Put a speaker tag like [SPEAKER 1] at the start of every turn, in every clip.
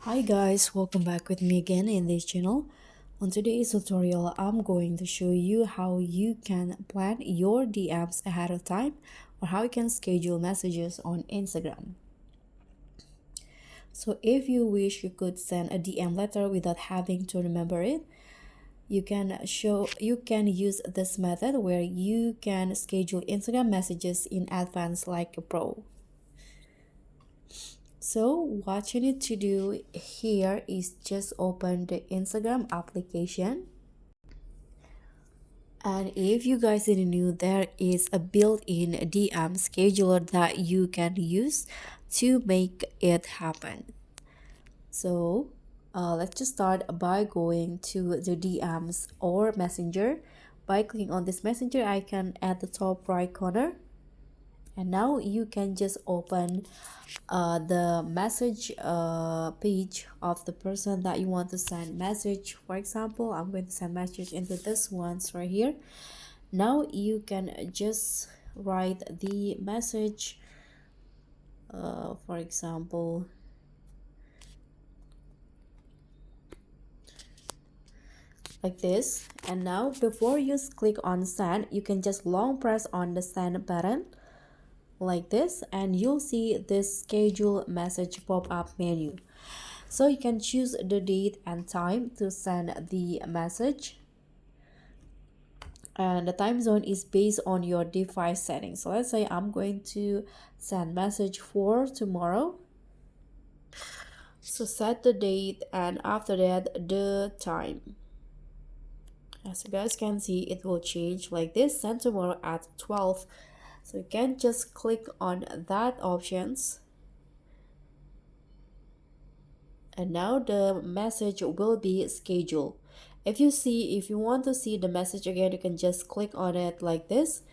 [SPEAKER 1] Hi guys, welcome back with me again in this channel. On today's tutorial, I'm going to show you how you can plan your DMs ahead of time or how you can schedule messages on Instagram. So if you wish you could send a DM letter without having to remember it, you can use this method where you can schedule Instagram messages in advance like a pro. So what you need to do here is just open the Instagram application. And if you guys didn't know, there is a built-in DM scheduler that you can use to make it happen. So let's just start by going to the DMs or Messenger by clicking on this messenger icon at the top right corner. And now you can just open the message page of the person that you want to send message. For example, I'm going to send message into this ones right here. Now you can just write the message, for example, like this. And now before you click on send, you can just long press on the send button like this, and you'll see this schedule message pop-up menu. So you can choose the date and time to send the message, and the time zone is based on your device settings. So let's say I'm going to send message for tomorrow, so set the date and after that the time. As you guys can see, it will change like this, send tomorrow at 12. So you can just click on that options, and now the message will be scheduled. If you want to see the message again, you can just click on it like this,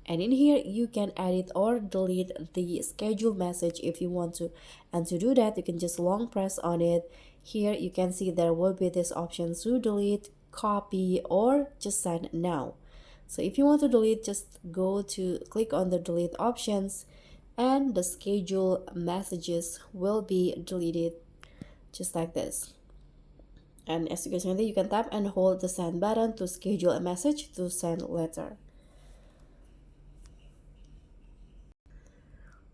[SPEAKER 1] and in here you can edit or delete the scheduled message if you want to. And to do that, you can just long press on it. Here you can see there will be this option to delete, copy, or just send now. So if you want to delete, just go to click on the delete options, and the schedule messages will be deleted just like this. And as you can see, you can tap and hold the send button to schedule a message to send later.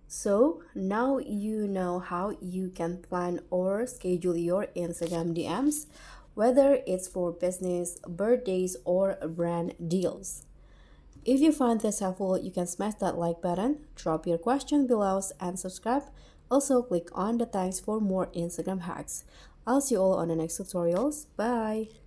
[SPEAKER 1] So now you know how you can plan or schedule your Instagram DMs, whether it's for business, birthdays, or brand deals. If you find this helpful, you can smash that like button, drop your question below, and subscribe. Also, click on the thanks for more Instagram hacks. I'll see you all on the next tutorials. Bye!